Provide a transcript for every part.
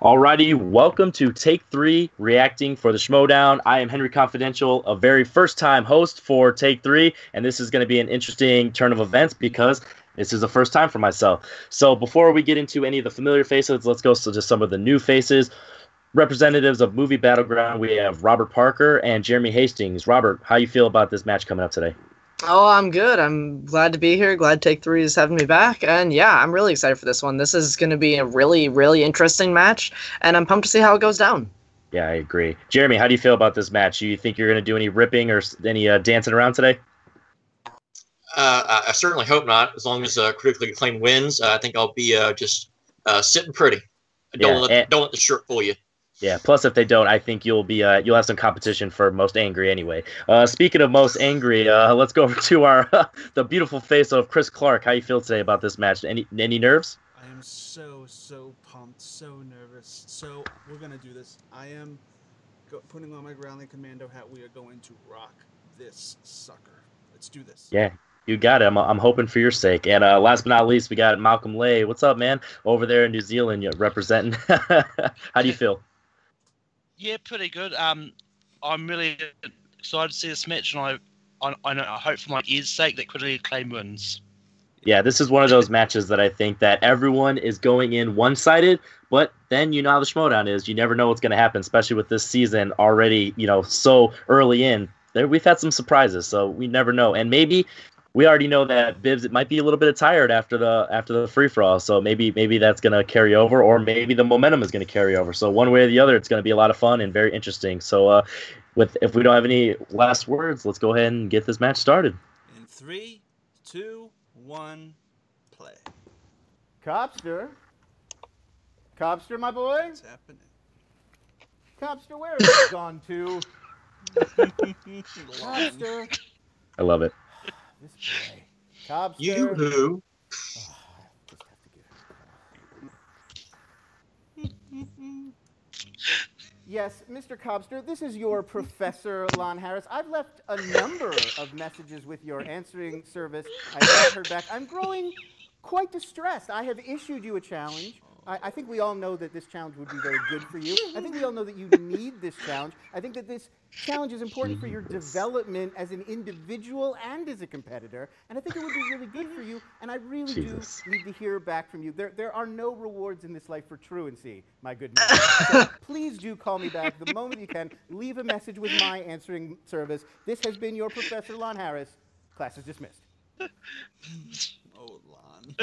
Alrighty, welcome to Take 3 reacting for the Schmoedown. I am Henry Confidential, a very first-time host for Take 3, and this is going to be an interesting turn of events because this is the first time for myself. So before we get into any of the familiar faces, let's go to just some of the new faces. Representatives of Movie Battleground, we have Robert Parker and Jeremy Hastings. Robert, how you feel about this match coming up today? Oh, I'm good. I'm glad to be here. Glad Take 3 is having me back. And yeah, I'm really excited for this one. This is going to be a really, really interesting match, and I'm pumped to see how it goes down. Yeah, I agree. Jeremy, how do you feel about this match? Do you think you're going to do any ripping or any dancing around today? I certainly hope not. As long as Critically Acclaimed wins, I think I'll be just sitting pretty. Don't let the shirt fool you. Yeah. Plus, if they don't, I think you'll have some competition for most angry anyway. Speaking of most angry, let's go over to our the beautiful face of Chris Clark. How you feel today about this match? Any nerves? I am so pumped, so nervous. So we're gonna do this. I am putting on my Groundling Commando hat. We are going to rock this sucker. Let's do this. Yeah. You got it. I'm hoping for your sake. And last but not least, we got Malcolm Lay. What's up, man? Over there in New Zealand, you're representing. How do you feel? Yeah, pretty good. I'm really excited to see this match, and I hope for my ears' sake that Critically Acclaimed wins. Yeah, this is one of those matches that I think that everyone is going in one-sided, but then you know how the Schmoedown is. You never know what's going to happen, especially with this season already, so early in. We've had some surprises, so we never know. And maybe we already know that Bibbs, it might be a little bit tired after the free-for-all, so maybe that's going to carry over, or maybe the momentum is going to carry over. So one way or the other, it's going to be a lot of fun and very interesting. So if we don't have any last words, let's go ahead and get this match started. In 3, 2, 1, play. Copster, my boy. What's happening? Copster, where have you gone to? Copster. I love it. This boy. Cobster. You who? Oh, I just have to get Yes, Mr. Cobster, this is your Professor Lon Harris. I've left a number of messages with your answering service. I haven't heard back. I'm growing quite distressed. I have issued you a challenge. I think we all know that this challenge would be very good for you. I think we all know that you need this challenge. I think that this challenge is important for your development as an individual and as a competitor. And I think it would be really good for you. And I really do need to hear back from you. There are no rewards in this life for truancy, my good man. So please do call me back the moment you can. Leave a message with my answering service. This has been your Professor Lon Harris. Class is dismissed. Oh, Lon.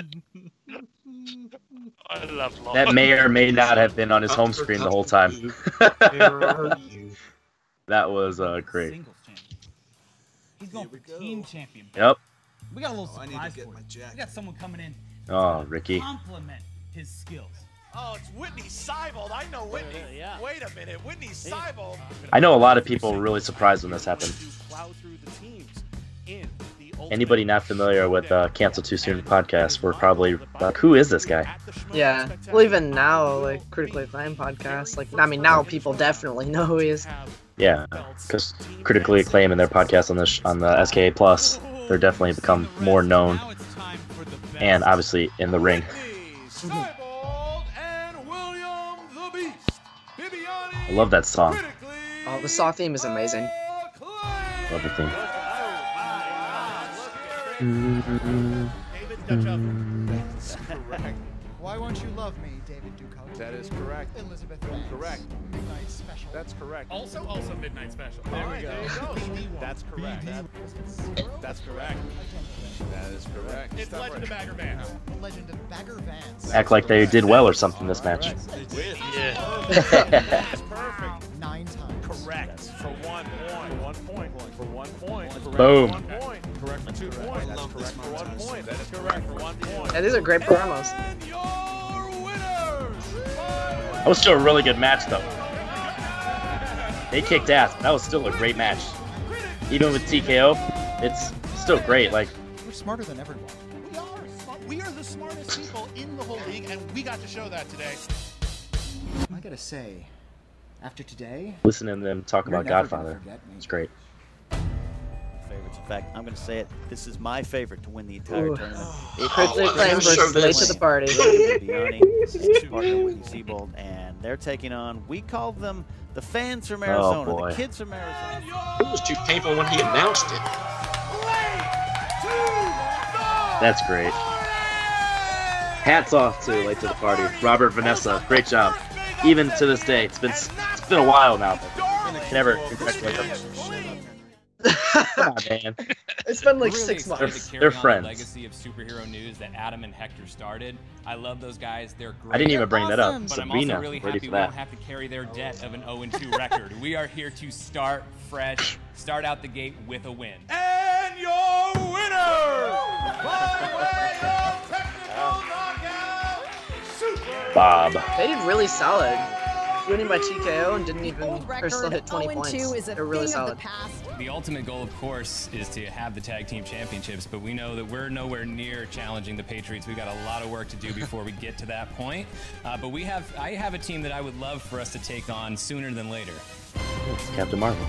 I love Lon. That may or may not have been on his home screen the whole time. Where are you? That was great. Singles champion. He's going for team champion. Yep. We got a little I need surprise to get for my you. jacket. We got someone coming in Oh, to Ricky. compliment his skills. Oh, it's Whitney Seibold. I know Whitney. Yeah. Wait a minute. Whitney Seibold. I know a lot of people were really surprised when this happened. Plow through the teams in the Anybody not familiar with Cancel Too Soon podcast, we're probably like, who is this guy? Yeah. Well, even now, like, Critically Acclaimed podcast, like, I mean, now people definitely know who he is. Yeah, because Critically Acclaimed and their podcast on the SKA Plus, they're definitely become more known, and obviously in the ring. I love that song. Oh, the Saw theme is amazing. Love the theme. Why won't you love me, David Duchovny? That is correct. Elizabeth Banks. Correct. Midnight Special. That's correct. Also Midnight Special. There we go. That's correct. That's correct. That is correct. It's Legend of Bagger Vance. Legend of Bagger Vance. Act like they did well or something this match. Yeah. That's perfect. 9 times. Correct. For 1 point. 1 point. For 1 point. Correct Boom. For 1 point. Correct for 2 points. That's correct for 1 point. That is correct for 1 point. Yeah, these are great promos. And your winners. That was still a really good match, though. They kicked ass, but that was still a great match. Even with TKO, it's still great. Like, We're smarter than everyone. We are. We are the smartest people in the whole league, and we got to show that today. I gotta say, after today, listening to them talk you're about never gonna Godfather, forget me. it's great. Favorites fact, I'm going to say it. This is my favorite to win the entire tournament. Critically Acclaimed versus Late to the Party. This is partner with Seabold, and they're taking on, we call them the fans from Arizona, the kids from Arizona. It was too painful when he announced it. That's great. Hats off to Late to the Party. Robert, Vanessa, great job. Even to this day, it's been a while now. But never congratulate them. Come on, man. It's been like Really 6 months. They're friends. The legacy of superhero news that Adam and Hector started. I love those guys. They're great. I didn't even bring that up. But I'm Sabrina, also really happy we don't have to carry their debt of an 0-2 record. We are here to start fresh, start out the gate with a win. And your winner, by way of technical knockout, Bob. They did really solid. Winning by TKO and didn't even, or still hit 20 points. They're really solid. The ultimate goal, of course, is to have the tag team championships, but we know that we're nowhere near challenging the Patriots. We've got a lot of work to do before we get to that point. But I have a team that I would love for us to take on sooner than later. It's Captain Marvel.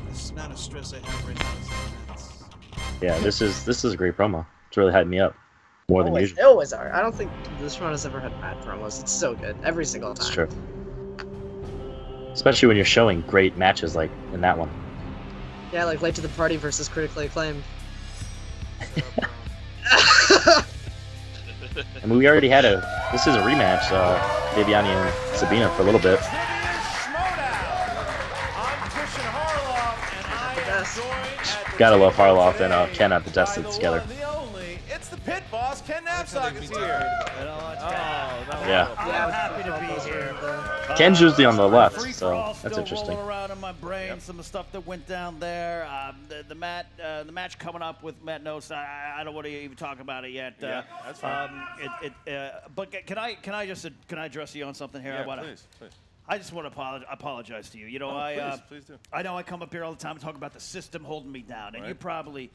This amount of stress I have right now is immense. Yeah, this is a great promo. It's really hyped me up. More than usual. They always are. I don't think this run has ever had bad promos. It's so good. Every single time. It's true. Especially when you're showing great matches like in that one. Yeah, like Late to the Party versus Critically Acclaimed. I mean, we already had this is a rematch, Viviani and Sabina for a little bit. Gotta love Harloff and Ken at the desk together. It's the pit boss, Ken Knapsack is here. Yeah. I'm happy to be here. Ken's usually on the left, so that's interesting. Rolling around in my brain, some of the stuff that went down there. The match coming up with Matt Notes. I don't want to even talk about it yet. Yeah, that's fine. But can I address you on something here? Yeah, please. I just want to apologize to you. You know, please do. I know I come up here all the time and talk about the system holding me down, and you're probably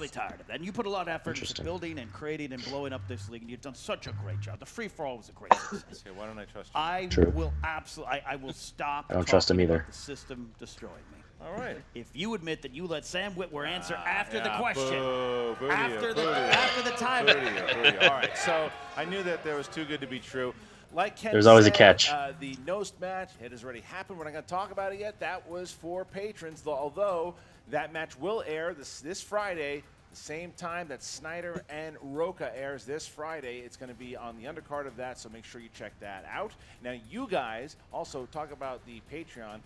tired of that. And you put a lot of effort into building and creating and blowing up this league, and you've done such a great job. The free-for-all was a great success. Okay, why don't I trust I you? will absolutely. I will stop. I don't trust him either. The system destroying me. All right. If you admit that you let Sam Whitwer answer after the question, boo, after the time. All right. So I knew that there was too good to be true. Like Ken There's always said, a catch. The Nost match, it has already happened. We're not going to talk about it yet. That was for patrons, although that match will air this Friday, the same time that Snyder and Roca airs this Friday. It's going to be on the undercard of that, so make sure you check that out. Now, you guys also talk about the Patreon.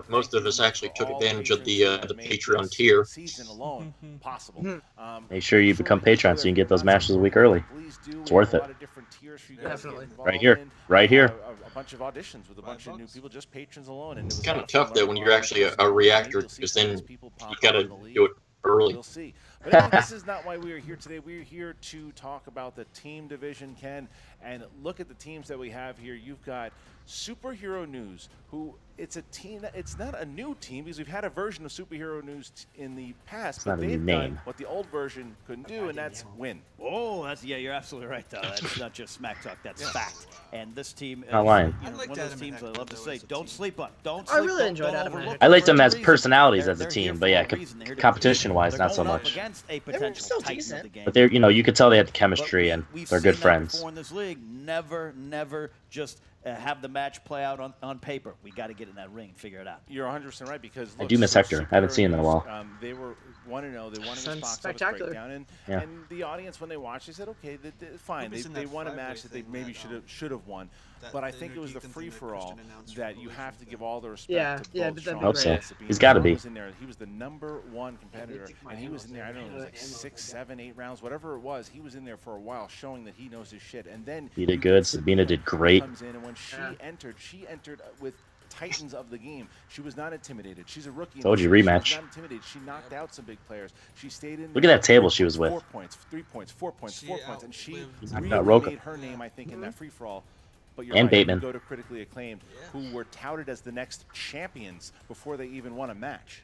Most of us actually took advantage of the Patreon tier. Season alone possible. Make sure you become Patreon so you can get those matches a week early. It's worth it. Definitely. Right here. Right here. A bunch of auditions with a bunch of new people, just patrons alone. And It's kind of tough though when you're actually a reactor, because then you got to do it early. We'll see. But anyway, this is not why we are here today. We're here to talk about the team division, Ken, and look at the teams that we have here. You've got Superhero News, who it's a team. It's not a new team because we've had a version of Superhero News in the past, but they've done what the old version couldn't do, and that's win. Oh, you're absolutely right, though. That's not just smack talk. That's fact. And this team, Not lying. one of those teams I love to say, don't sleep up. Don't I sleep really up. enjoyed Don't Adam and overlook Hector. I liked them for a as reason. personalities as a They're team, here but for yeah, a reason. They're here to competition-wise, compete. not so They're going up much. against a were potential still titan of decent. the game. But you could tell they had the chemistry and We've they're good seen that friends. before in this league. Never just have the match play out on paper. We got to get in that ring and figure it out. You're 100% right because I do miss Hector. I haven't seen him in a while. They were 1-0. They won against box office breakdown, and the audience when they watched, they said, "Okay, fine. They won a match that they maybe should have won." But I think it was the free for all that you have to give all the respect to both Sean hope so. and Sabine. He's got to be. He was the #1 competitor, and he was in there. I don't know, it was like 6, 7, 8 rounds, whatever it was. He was in there for a while, showing that he knows his shit. And then He did good. Sabina did great. Comes in, and when she entered with titans of the game. She was not intimidated. She's a rookie. Told you, She rematch. was not intimidated. She knocked out some big players. She stayed in. Look at that table she was with. 4 points, 3 points, 4 points, 4 points, and she knocked really out Roca. made her name, I think, in that free for all. But you're And right, Bateman. you go to Critically Acclaimed, who were touted as the next champions before they even won a match.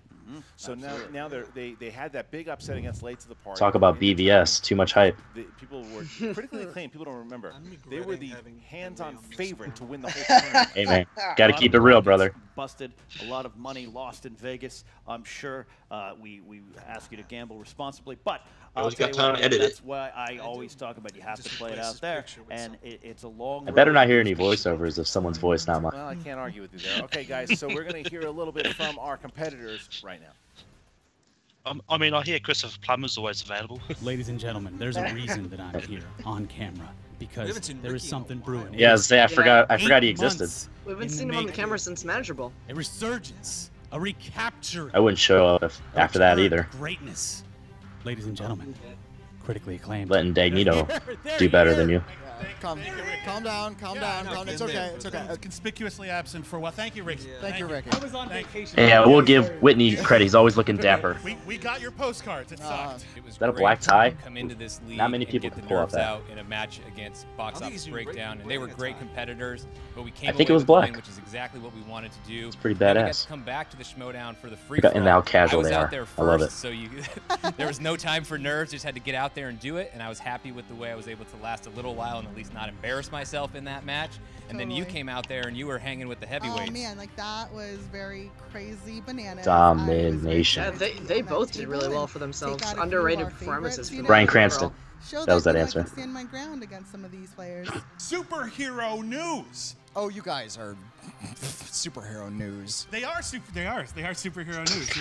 So now they had that big upset against late to the party. Talk about BVS, too much hype. People were critically acclaimed. People don't remember. They were the hands-on favorite to win the whole tournament. Hey man, got to keep it real, brother. Busted, a lot of money lost in Vegas. I'm sure we ask you to gamble responsibly, but that's why I always talk about you have to play it out there, and it's a long. I better not hear any voiceovers of someone's voice, not mine. Well, I can't argue with you there. Okay, guys, so we're going to hear a little bit from our competitors right now. I mean, I hear Christopher Plummer's always available. Ladies and gentlemen, there's a reason that I'm here on camera because there is something brewing. Yeah, I forgot he existed. We haven't seen him on the camera since Manageable. A resurgence, a recapture. I wouldn't show up after that either. Greatness, ladies and gentlemen, critically acclaimed. Letting Dagnito do better than you. Calm down. It's okay. It's okay. Conspicuously absent for a while. Thank you, Ricky. Thank you, Ricky. I was on vacation. Yeah, we'll give Whitney credit. He's always looking dapper. We got your postcards. It sucked. Is that a black tie? Come into this league Not many people and get can the pull off nerves that. out in a match against Box Office Breakdown, and they were great competitors. But we came I think away it was with the win, black. which is exactly what we wanted to do. It's pretty We got badass. to come back to the Schmoedown for the free. And how casual I was they out are. there I love first, it. so there was no time for nerves. Just had to get out there and do it, and I was happy with the way I was able to last a little while and at least not embarrass myself in that match. And then you came out there and you were hanging with the heavyweights. Oh man, like that was very crazy bananas. Domination. Yeah, they both did really well for themselves. Underrated performances. For Brian Cranston. Showed That was that I answer. can stand my ground against some of these players. Superhero news. Oh, you guys are superhero news. They are superhero news.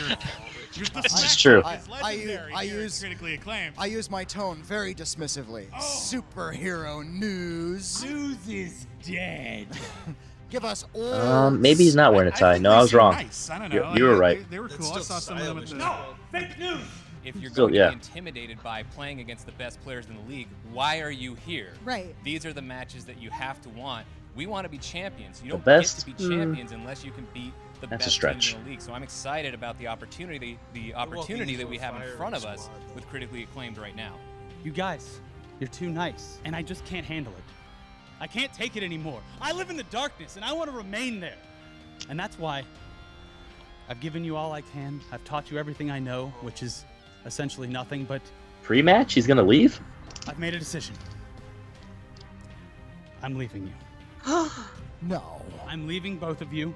You're This is true. I use critically acclaimed. I use my tone very dismissively. Oh. Superhero news. News is dead. Give us all. Maybe he's not wearing a tie. No, I was wrong. Nice. I don't know. You were right. They were cool. I saw some of them at the. No, fake news. If you're Still, going yeah. to be intimidated by playing against the best players in the league, why are you here? Right. These are the matches that you have to want. We want to be champions. You don't best? get to be champions unless you can beat the That's a best stretch. team in the league. So I'm excited about the opportunity that we have in front of us with critically acclaimed right now. You guys, you're too nice, and I just can't handle it. I can't take it anymore. I live in the darkness, and I want to remain there. And that's why I've given you all I can. I've taught you everything I know, which is essentially nothing, but Pre-match? He's gonna leave? I've made a decision. I'm leaving you. No. I'm leaving both of you.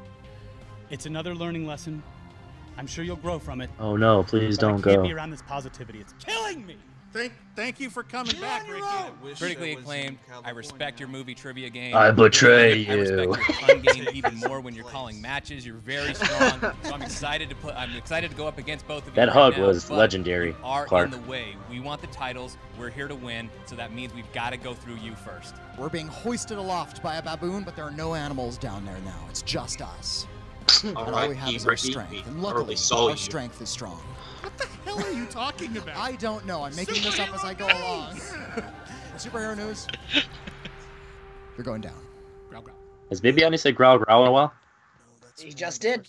It's another learning lesson. I'm sure you'll grow from it. Oh no, please but don't I can't go. be around this positivity. It's killing me. Thank you for coming back, Ricky. Critically acclaimed. I respect your movie trivia game. I betray I respect you. your fun game even more when you're calling matches. You're very strong. So I'm excited to go up against both of you. That right hug now, was but legendary, you are Clark. in the way. We want the titles. We're here to win. So that means we've got to go through you first. We're being hoisted aloft by a baboon, but there are no animals down there now. It's just us. And all we have is our strength. And luckily, our strength is strong. What the hell are you talking about? I don't know. I'm making this up as I go along. Superhero news. You're going down. Growl, growl. Has Bibiani said growl growl in a while? He just did.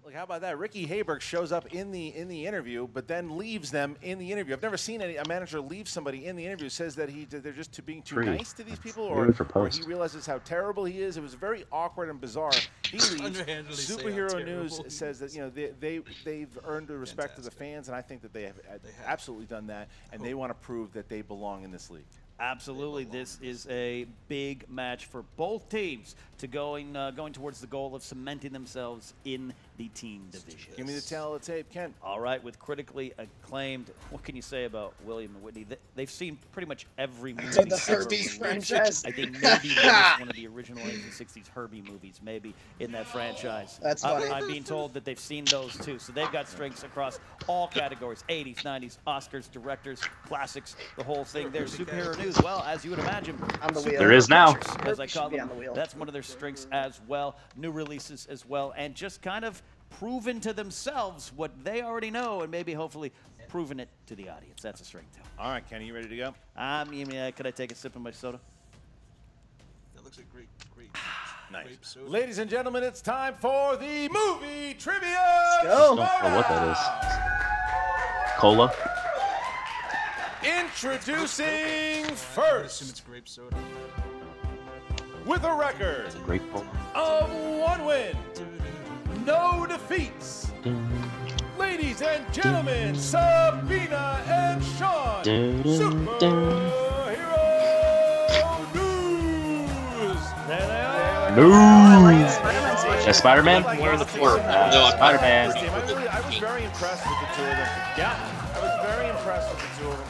Look, how about that? Ricky Hayberg shows up in the interview, but then leaves them in the interview. I've never seen a manager leave somebody in the interview. Says that they're just being too nice to these people, or he realizes how terrible he is. It was very awkward and bizarre. He leaves. Superhero News says that they've earned the respect of the fans, and I think that they have absolutely done that, and they want to prove that they belong in this league. Absolutely, this is a big match for both teams to going towards the goal of cementing themselves in the team division. Give me the tale of the tape, Ken. All right, with critically acclaimed, what can you say about William and Whitney? They've seen pretty much every movie. The Herbie franchise. I think maybe one of the original 80s and 60s Herbie movies, maybe in that franchise. That's funny. I'm being told that they've seen those too, so they've got strengths across all categories: 80s, 90s, Oscars, directors, classics, the whole thing. There's superhero news. Well, as you would imagine, on the wheel. There is now. As I call them, that's one of their strengths as well. New releases as well, and just kind of proven to themselves what they already know, and maybe hopefully proven it to the audience. That's a strength too. All right, Kenny, you ready to go? Could I take a sip of my soda? That looks like great. Nice. Ladies and gentlemen, it's time for the movie trivia. I don't know what that is. Cola? Introducing first, It's grape soda. with a record Grape cola. of 1 win, no defeats, Ladies and gentlemen, Sabina and Sean, Superhero News. There they are. News. Spider-Man? Wearing the floor. No, Spider-Man. I was very impressed with the two of them. Yeah, I was very impressed with the two of them.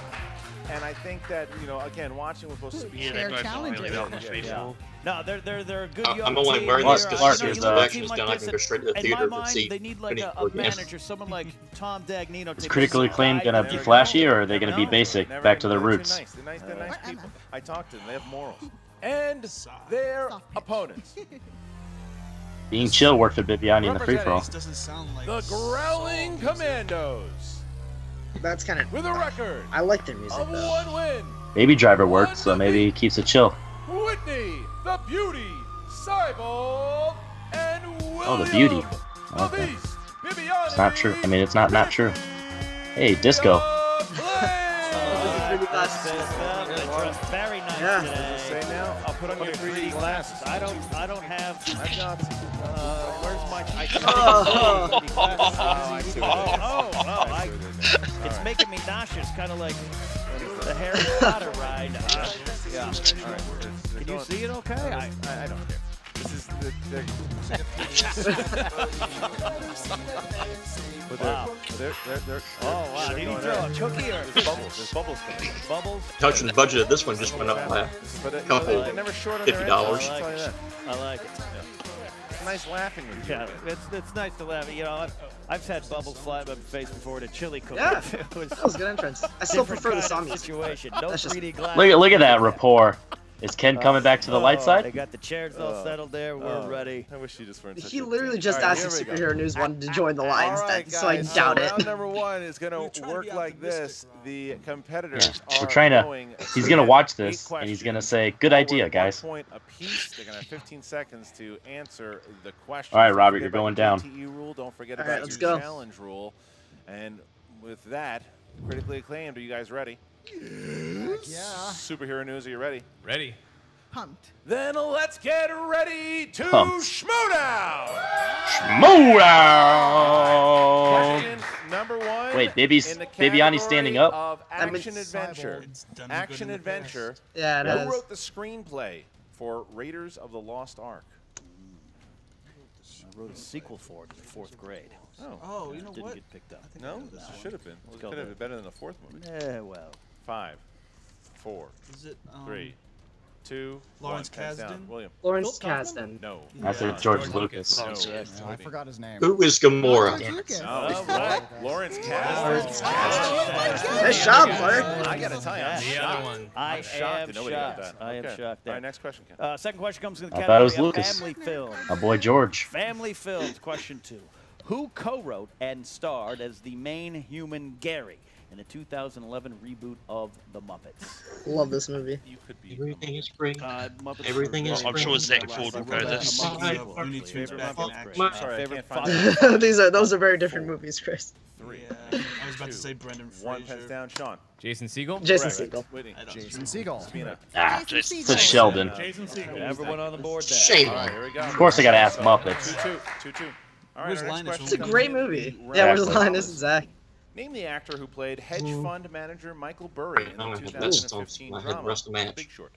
And I think that, you know, again, watching with both Sabina. Yeah, they both don't really well in this video. No, they're a good young I'm only team. wearing this because You as know, the a action team is like done, I this, can go straight to the in theater my and mind, see. they need like a manager, someone like Tom Dagnino. Is critically acclaimed gonna be flashy, or are they gonna be basic, back to their roots? They're nice people. I talked to them. They have morals. And their opponents. Being chill worked for Bibiani in the free for all. The Growling Commandos. That's kind of with a record. I like their music of though. 1 win. Baby Driver worked, so maybe he keeps it chill. Whitney, the Beauty, Cybold, and William. Oh, the Beauty. Okay. It's not true. I mean, it's not true. Hey, Disco. Very nice today. Say now, I'll put on your 3D glasses. I don't have. I've got. Where's my? It's making me nauseous, kind of like the Harry Potter ride. Yeah. All right. Can you see it? Okay. I don't care. This is wow. Oh wow! Did he throw a cookie or there's bubbles? There's bubbles coming. Bubbles. Touching the budget of this one just went up by a couple $50. I like it. It's nice laughing with you. Yeah, it's nice to laugh. You know, I've had bubbles fly in my face before at a chili cookie. Yeah, that was a good entrance. I still prefer the song situation. No 3D glass. Look at that rapport. Is Ken coming back to the light side? They got the chairs all settled there. We're ready. I wish you just weren't. He literally just asked if Superhero News wanted to join the lines, so I doubt it. Round number 1 is going to work like this. The competitors We're trying to. He's gonna watch this and he's gonna say, "Good idea, guys." 1 point apiece. They're going to have 15 seconds to answer the question. All right, Robert, you're going down. Rule. Don't forget All about right, let's your go. challenge rule. And with that, critically acclaimed. Are you guys ready? Yeah. Superhero News. Are you ready? Ready. Pumped. Then let's get ready to Schmoedown! Schmoedown! Question number 1. Wait, Bibiani's standing up? Of action adventure. Action adventure. Yeah, it Who is. wrote the screenplay for Raiders of the Lost Ark? I wrote a sequel for it in the 4th grade. Oh, you know Didn't what? get picked up. No, should have been. It could have been better than the 4th movie. Yeah, well. 5, 4, Is it 3, 2, Lawrence 1. Hands down. Kasdan? William. Lawrence Kasdan. No. That's George Lucas. No. I forgot his name. Who is Gamora? Lawrence Kasdan. Nice job, Clark. I gotta tell you, I'm The shocked. other one. I I'm shocked am that nobody got shocked. that. I am Okay. shocked. All right, next question, Ken. Second question comes in the I thought it was category of Lucas. family films. My boy George. Family films. Question 2. Who co-wrote and starred as the main human Gary in the 2011 reboot of The Muppets? Love this movie. You could be. Everything is great. Muppets Everything is I'm sure Zach Ford will go this. Sorry, I can't find it. Those are very different movies, Chris. 3. I was about to say Brendan 1 pens Fraser. down, Sean. Jason Segel. Jason Correct. Segel. Whitney. Jason Segel. Sabina. It's Sheldon. Jason Segel. Everyone on the board there. Shame All right, on here we go. Of course I gotta ask Muppets. 2-2. All right, Where's our next Linus? question It's a comes great in movie. the Yeah, where's rapid Linus fire. and Zach? Name the actor who played hedge fund manager Michael Burry in the Oh, 2015 that's drama the rest of the match. Big Short.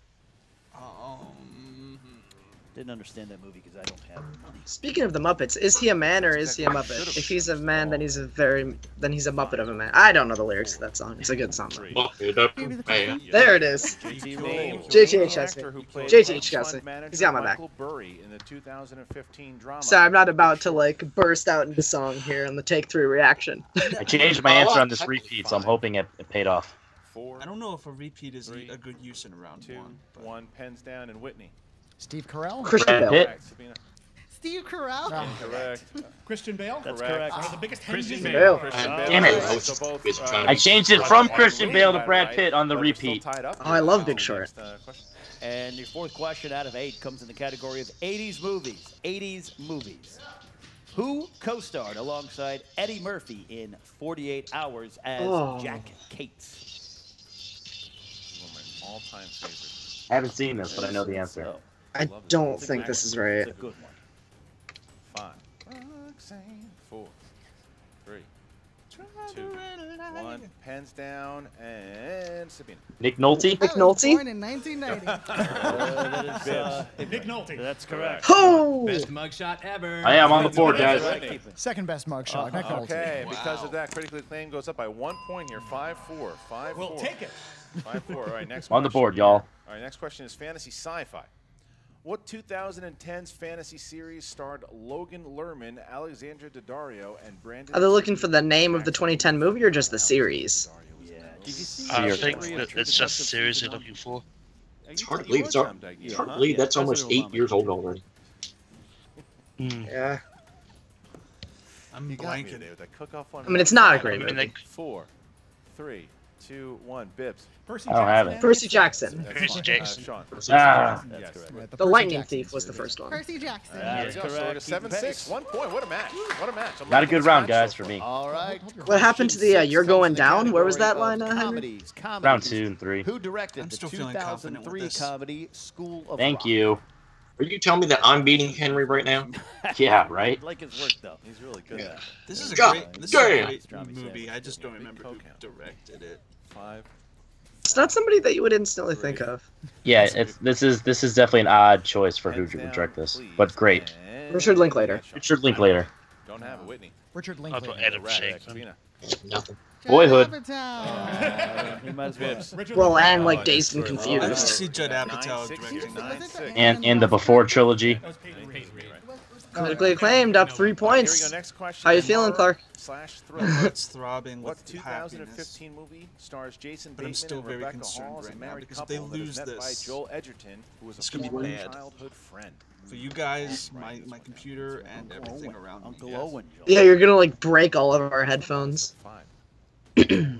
Didn't understand that movie because I don't have money. Speaking of the Muppets, is he a man or is he a Muppet? If he's a man, then he's a Muppet of a man. I don't know the lyrics to that song. It's a good song. Though. There it is. JTH has me. JTH got me. He's got my back. Michael Burry in the 2015 drama. Sorry, I'm not about to like burst out into song here on the Take 3 reaction. I changed my answer on this repeat, so I'm hoping it paid off. 4. I don't know if a repeat is a good use in round 2, 1. But 1 pens down, and Whitney. Steve Carell? Christian Bale. Pitt. Sabina. Steve Carell? Correct. Christian Bale? That's Correct. correct. One of the biggest Christian henches. Bale. Damn it. I changed it from Christian Bale to Brad Pitt on the But we're still repeat. tied up. Oh, I love Big Short. Next, question. And your 4th question out of 8 comes in the category of 80s movies. 80s movies. Who co-starred alongside Eddie Murphy in 48 Hours as Jack Cates? One of my all-time favorites. I haven't seen this, but I know the answer. So, I don't think this is right. it's a good one. 5, 4, 3, 2, 1. Pens down and Sabina. Nick Nolte. Nick Nolte. Born in 1990. Nick Nolte. That's correct. Oh! Best mugshot ever. I am on the board, guys. Second best mugshot. Nick Nolte. Okay, because of that, critically acclaimed goes up by 1 point here. 5-4. 5-4. We'll take it. 5-4. All right, next On the question. board, y'all. All right, next question is fantasy sci-fi. What 2010's fantasy series starred Logan Lerman, Alexandra Daddario, and Brandon? Are they looking for the name of the 2010 movie or just the series? Yeah. Did you see I think it's just the series you're looking for. It's hard to believe. It's hard to believe that's almost 8 years old already. Yeah. I'm blanking it with that cook-off one. I mean, it's not a great movie. 4, 3, 2, 1. Bibbs. I don't have it. Percy Jackson. Percy Jackson. Sean. Ah. That's correct. The Lightning Thief was the first one. Percy Jackson. That's correct. 7-6. 1 point. What a match. What a match. Not a good round, guys, for me. All right. What happened to the "You're Going Down"? Where was that line, Henry? Round 2 and 3. Who directed I'm the still feeling confident with 2003 this. comedy School of Thank Rock? you. Are you telling me that I'm beating Henry right now? Yeah, right? Like his work, though. He's really good. Yeah. This is a God great damn. movie. I just don't remember who directed it. 5. It's not somebody that you would instantly think of. Yeah, this is definitely an odd choice for who to direct this, but great. Richard Linklater. Richard Linklater. Don't have it, Whitney. Richard I'll put Linklater. Adam Shakeman. Nothing. Boyhood. He might as well. Well, and like Dazed and I want to Confused. see Judd Apatow directing that. 9-6. And the Before trilogy. Critically acclaimed, up 3 Here we points. go. Next question. How you feeling, Clark? What's throbbing What with happiness? 2015 movie stars Jason But I'm Bateman still and very Rebecca concerned Hall as a right now married because if they couple that is lose met by this, Joel Edgerton, who was it's a gonna be former bad. childhood friend. For you guys, my computer and everything around me. Uncle yes. Owen. Yeah, you're gonna like break all of our headphones. 5, 3,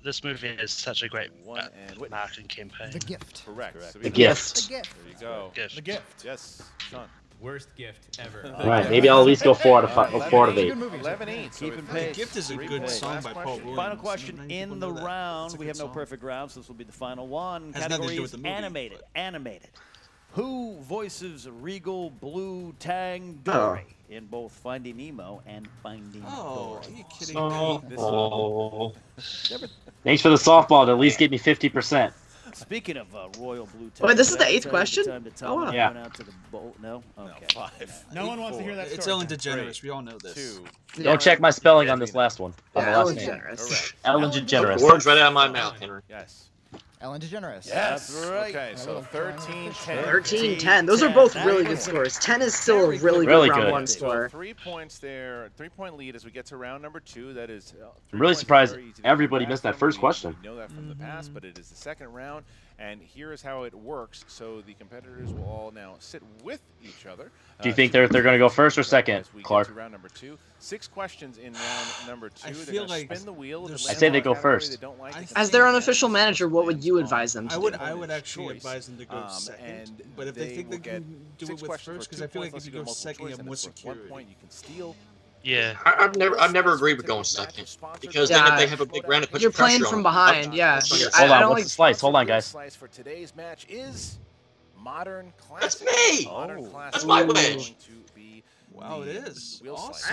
This movie is such a great 1, and Whitney. marketing campaign. The Gift. Correct. The Gift. The Gift. There you go. Gift. The Gift. Yes, Sean. Worst gift ever. Alright, maybe I'll at least go 4 out of 8. 11-8. So Keeping we've pace. got Gift is a three good points. song Last by Paul question. Williams. Final question Many people in the know that. It's round. a We good have no song. perfect round, so this will be the final one. Has nothing to do Category with is the movie, animated. but- Animated. Who voices Regal Blue Tang Dory in both Finding Nemo and Finding Oh, Dory? are you kidding me? Oh. Thanks for the softball to at least get me 50%. Speaking of Royal Blue Tang, Wait, this is the did I 8th tell you question? time to tell Oh, when wow. I Yeah. went out to the bowl? No? Okay. 5. No one wants to hear that story. It's Ellen DeGeneres. We all know this. 2. Don't check my spelling on this last one. On the Yeah, last Ellen name. DeGeneres. Ellen Took DeGeneres. the words right out of my mouth, Henry. Yes. Ellen DeGeneres. Yes. That's right. Okay, so 13-10. 13-10. Those are both really good scores. 10 is still a really Really good round good. 1 So score. 3 points there. 3-point lead as we get to round number 2. That is. I'm really surprised everybody missed that first question. We know that from the past, but it is the second round, and here is how it works. So the competitors will all now sit with each other. Do you think they're going to go first or second, As we get Clark? to round number 2. 6 questions in round number 2. I They're feel gonna like spin the wheel. If it I lands say on they a go category first. they don't like, they can As stay their in unofficial that manager, what would you on advise them to I do? would actually choice. advise them to go second. And But if they think will they get can do 6 it with questions first, for because I 2 feel like points if you unless go multiple second, you choice, have and more it's worth 1 security. point, you can steal. Yeah. I've never agreed with going second because then Yeah. if they have a big round, it puts You're pressure playing on from them. behind, yeah. That's on your I Hold on, don't what's like- the slice? Hold on, Your guys. slice for today's match is modern That's classic. me. Modern classic. That's my is wedge. going to be Wow, it the is. wheel Awesome. slice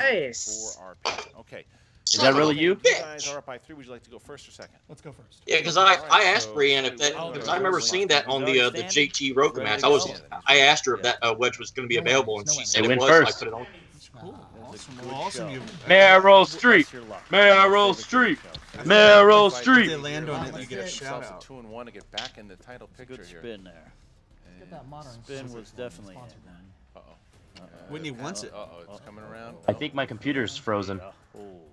Nice. for our patron. Okay. Is that really you? You guys are up by 3. Would you like to go first or second? Let's go first. Yeah, because I asked Brienne if that because I remember seeing that on the JT Roka match. I asked her if that wedge was going to be available, and she said They it went was. So I first. put it on. Cool. Awesome. Well, awesome. You. Meryl Streep. Meryl Streep. Meryl If they Streep. land on it, you get a shout Yourselves out. a 2-1 to get back in the title picture Good here. spin there. Spin was definitely. Uh-oh. Whitney wants it. Uh-oh, it's coming around. I think my computer's frozen.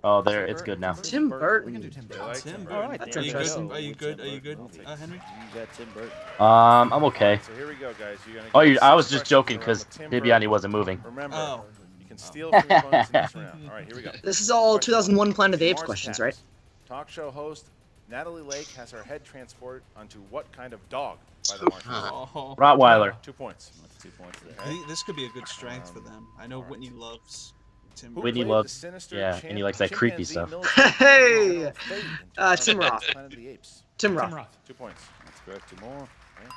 Oh, there, it's good now. Tim Burton. Tim All Burton. right, That's there you interesting. go. Are you good? Are you good, Henry? You got Tim Burton. I'm okay. So here we go, guys. You're gonna Oh, get I was 6 just joking questions because around with Tim Bibiani Burton. wasn't moving. Remember, Oh. you can steal from your opponents in this round. All right, here we go. This is all Question 2001 Planet of the Apes Mars questions, Attacks. right? Talk show host Natalie Lake has her head transported onto what kind of dog by the Martians? Oh. Rottweiler. 2 points. That's 2 points there. I think this could be a good strength for them. I know Whitney loves Tim Who Burton. Whitney played the loves- sinister yeah, and he likes that creepy chimpanzee stuff. military Hey! general Fate in Tim Roth. Planet of the Apes. Tim Tim Roth. Roth. 2 points. That's correct. 2 more. Okay.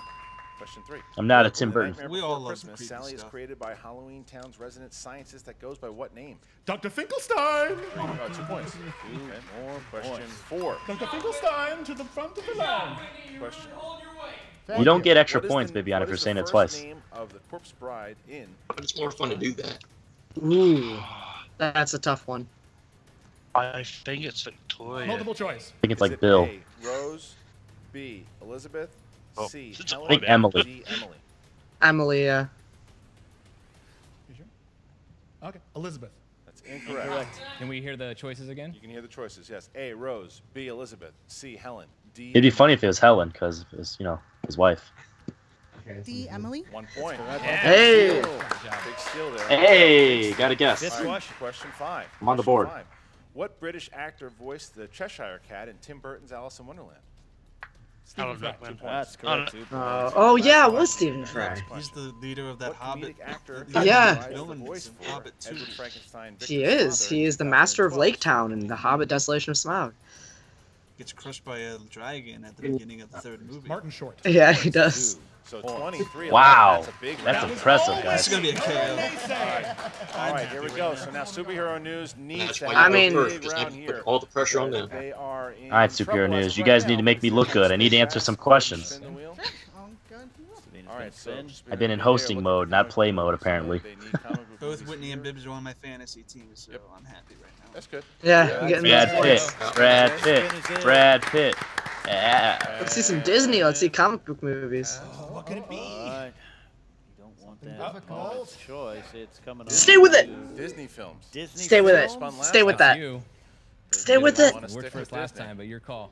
Question 3. I'm not a Tim Burton. We all love Christmas. Sally is created by Halloween Town's resident scientist that goes by what name? Dr. Finkelstein. 2 points. 2 more. Question 4. Dr. Finkelstein to the front of the line. Question. You don't get extra points, Bibiana, for saying it twice. Name of the corpse bride in? It's more fun to do that. Ooh, that's a tough one. I think it's Victoria. Multiple choice. I think it's like Bill. A, Rose, B, Elizabeth, C, Helen, I think Emily. D, Emily. Emily, yeah. You sure? Okay, Elizabeth. That's incorrect. Can we hear the choices again? You can hear the choices, yes. A, Rose, B, Elizabeth, C, Helen, D. It'd be funny if it was Helen, because it was, his wife. D. Emily. 1 point. Hey! Big steal there. Hey! Got a guess. Question 5. I'm on the board. Question 5. What British actor voiced the Cheshire Cat in Tim Burton's Alice in Wonderland? Stephen Fry. That's correct. Oh yeah, it was Stephen Fry. He's the leader of that Hobbit. Actor Yeah. Hobbit 2. Frankenstein. He is. He is the master of Lake Town in The Hobbit: Desolation of Smaug. Gets crushed by a dragon at the beginning of the 3rd movie. Martin Short. Yeah, he does. So 23. Wow. That's a big That's round. impressive, guys. It's gonna be a KO. All right, here we go. So now superhero news needs to I mean, put all the pressure on them. They are in All right, superhero news. You guys need to make me look good. I need to answer some questions. All right, so I've been in hosting mode, not play mode, apparently. Both Whitney and Bibbs are on my fantasy team, so I'm happy right now. That's good. Yeah, I'm getting Brad those Pitt. points. Brad Pitt. Brad Pitt. Yeah. Let's see some Disney. Let's see comic book movies. What could it be? You don't want that bonus choice. It's coming. Stay with it. Disney films. Disney Stay with it. films. Stay with that. Stay with it. Worked first last time, but your call.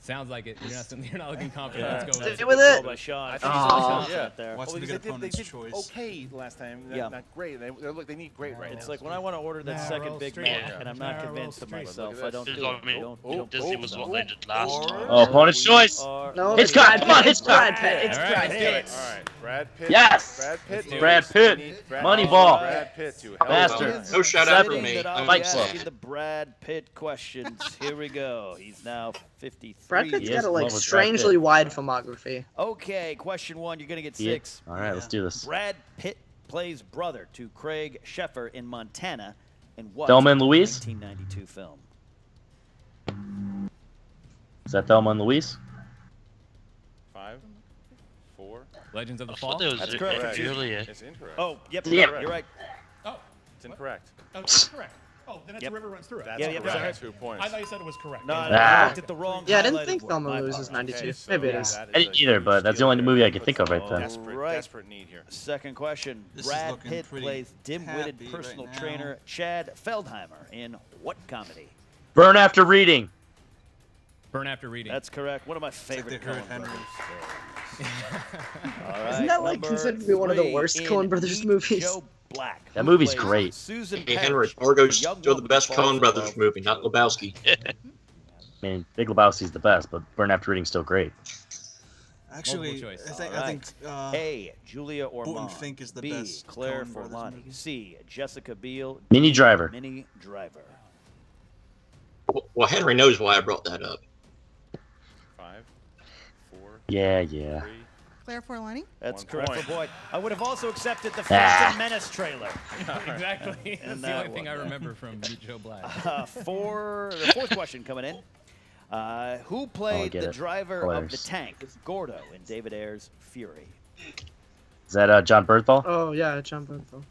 Sounds like it. You're not looking confident. Let's go. Stay with it. Watch them get opponent's choice. Okay, last time. Yeah. Not great. They need great right now. It's like when I want to order that second Big Mac, and I'm not convinced of myself. I don't do it. Disney was what they did last time. Oh, opponent's choice. No, It's Brad. Come on, it's Brad Brad. Pitt. It's Brad Pitt. All right, Brad Pitt. Yes. Brad Pitt. Brad Pitt. Moneyball. Brad Pitt to help. Master. No shout out for Seven. me. Fight Club. The Brad Pitt questions. Here we go. He's now 53. Brad Pitt's got a like Love with Brad strangely Pitt. wide filmography. Okay, question 1. You're gonna get Yeah. 6. All right, let's do this. Brad Pitt plays brother to Craig Sheffer in Montana in what Thelma and Louise? 1992 film? Is that Thelma and Louise? 5, 4. Legends of the I Fall. thought there was That's correct. earlier. It's incorrect. Oh, yep, Damn. you're right. Oh, It's incorrect. oh, it's correct. Oh, then it's Yep. a river runs through it. That's Yeah, correct. sorry. 2 points. I thought you said it was correct. No, Ah. I looked at the wrong. Yeah, I didn't highlighted think one. Thelma My and Louise was apologies. 92. so Maybe it is. that I didn't either, but that's the only movie I could think of right then. Desperate need here. Second question. This is Brad looking Pitt pretty plays dim-witted happy personal right now. trainer Chad Feldheimer in what comedy? Burn After Reading. Burn After Reading. That's correct. One of my favorite they heard Coen Henry. brothers. All right, Isn't that like number considered to be one of the 3 worst in Coen Brothers Meet movies? Joe Black. That Who movie's plays great. Susan Hey, Henry, Parrish, Fargo's a young still the woman best who falls Coen in Brothers love movie, with not Joe. Lebowski. I mean, Big Lebowski's the best, but Burn After Reading's still great. Actually, Multiple choice. I think A. Julia Ormond. Fink is the B. best Claire Coen Brothers Forlani. movie. C. Jessica Biel. Minnie D. Driver. Minnie Driver. Well, Henry knows why I brought that up. 5, 4, Yeah. 3. Claire Forlani. That's 1 correct point. for Boyd. I would have also accepted the Ah. Phantom Menace trailer. Exactly. That's the that only thing I one. remember from Meet Joe Black. The fourth question coming in. Who played get the it. driver of the Hilarious. tank, Gordo, in David Ayer's Fury? Is that John Bernthal? Oh yeah, John Bernthal.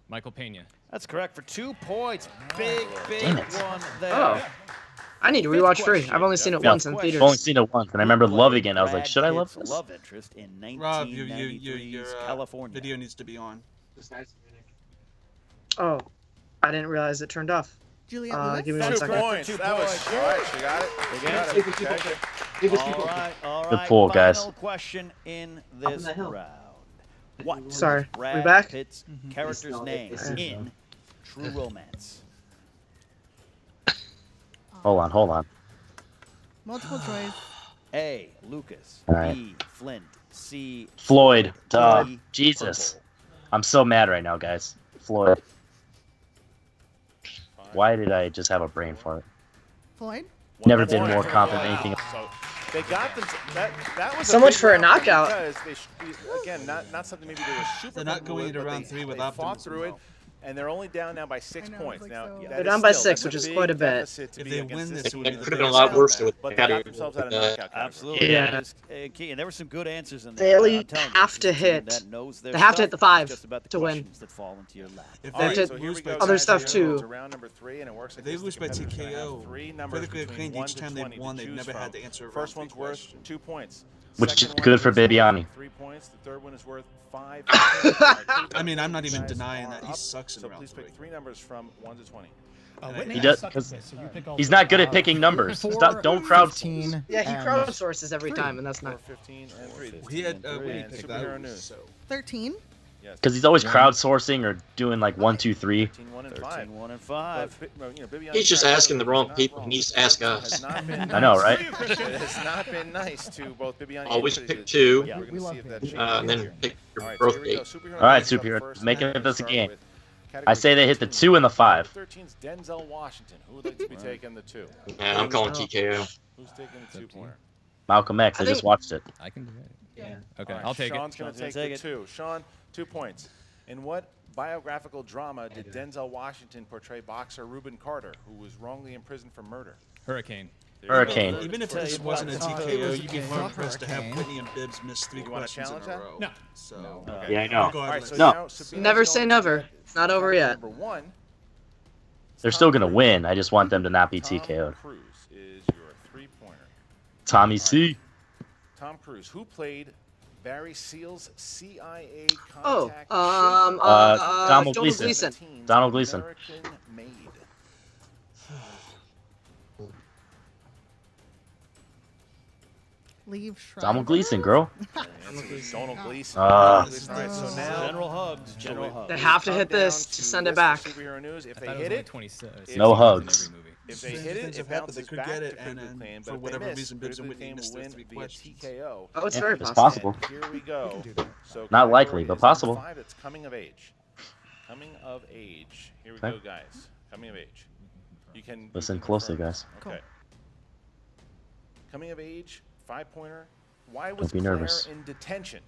Michael Pena. That's correct for 2 points. Big Damn it. one there. Oh. I need to rewatch 3. I've only seen it Yeah. once in I've theaters. only seen it once, and I remember Who loving played it. I was like, Brad should I love Pitt's this? love interest in Rob, 1993's your California. video needs to be on. Oh, I didn't realize it turned off. Juliette Lewis. Give me 1 2 second. points. That was all right. She got it. She got it. Okay. All right. Good pull, guys. Final question in this round. What Sorry, is we Brad back? Pitt's character's name in True Romance? Hold on. Multiple choice. A. Lucas. All right. B. Flint. C. Floyd. Duh. D. Jesus. Purple. I'm so mad right now, guys. Floyd. Why did I just have a brain fart? Floyd. Never been more confident in anything. So They got them. That was so much for a knockout. Because again, not something maybe they were super. They're not going into round 3 with optimism. Fought through it, and they're only down now by 6 points. Now they're down by 6, which is quite a bit. If they win this, it would could have been a lot worse with but they got themselves out of knockout. Absolutely. Yeah. And there were some good answers in there. They have to hit. They have to hit the 5 to win. Other stuff too. If they lose by TKO, critically acclaimed each time they've won, they've never had to answer a first one's worth 2 points. Which is good for Bibiani. 3 points. The third one is worth 5. I mean, I'm not even denying that he sucks in round 3. So please pick 3 numbers from 1 to 20. He does. He's not good at picking numbers. Don't crowdsource. Yeah, he crowdsources every time, and that's not. 15 and 3. He had superhero news. 13. Because he's always crowdsourcing or doing like 1, 2, 3. 1 and 5. He's just asking the wrong people. He needs to ask us. I know, right? It has not been nice to both Bibiani and always Trinity. pick 2, Yeah, we're going to see if that changes. and then pick your All right, birth so here we go. date. All right, superhero, making this a game. I say they hit the 2 and the 5. 13's Denzel Washington. Who would like to be taking the 2? Yeah, I'm calling TKO. Who's taking the 2-pointer? Malcolm X. I just watched it. I can do it. Yeah. Okay, Right, I'll take Sean's it. going to take the 2. Sean, 2 points. In what biographical drama did Denzel Washington portray boxer Reuben Carter, who was wrongly imprisoned for murder? Hurricane. Hurricane. Even if this wasn't a TKO, you'd be more impressed to have Whitney and Bibbs miss 3 questions in a row. No. So, Yeah, I know. regardless. No. Never say never. It's not over yet. Number 1. They're still going to win. I just want them to not be TKO'd. Tom Cruise is your 3-pointer. Tommy C. Tom Cruise, who played Barry Seal's CIA Oh, contact Donald Donald Gleason. Donald Gleason. American Made. Leave Schreiber. Donald Gleason, girl. Donald Gleason. Ah. All right, so now General Hugs. General Hugs. They have to hit this to send it back. Superhero news. If I they thought it hit was it, 26. No hugs. if they hit it, it bounces could back get to it, and Critically then Acclaimed, for but if whatever they miss, reason, Bibbs and Critically Whitney Acclaimed missed will those win 3 via questions. TKO. Oh, it's very It's possible. possible. Here we go. So Not likely, but category is possible. number 5, it's coming of age. Coming of age. Here we Okay. go, guys. Coming of age. You can Listen closely, guys. Okay. Coming of age, 5-pointer. Why was be Claire nervous. in detention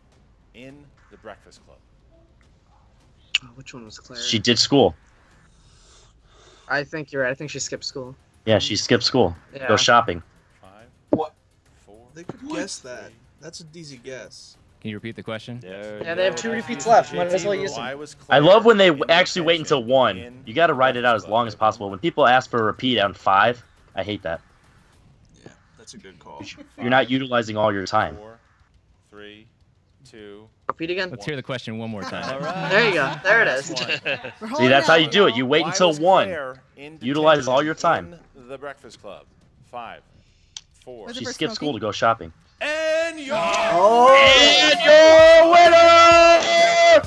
in The Breakfast Club? Oh, which one was Claire? She did school. I think you're right. I think she skipped school. Yeah, she skipped school. Yeah. Go shopping. 5, What? 4. They could guess that. That's an easy guess. Can you repeat the question? Yeah, they have 2 repeats left. Might as well use them. I love when they actually wait until 1. You got to write it out as long as possible. When people ask for a repeat on 5, I hate that. Yeah, that's a good call. You're not utilizing all your time. 4, 3, 2. Repeat again. Let's hear the question one more time. All right. There you go. There it is. See, that's how you do it. You wait Why until was 1. Claire in Utilize all your detention time. in The Breakfast Club. 5, 4. Was it She for skipped smoking? school to go shopping. And your And your winner!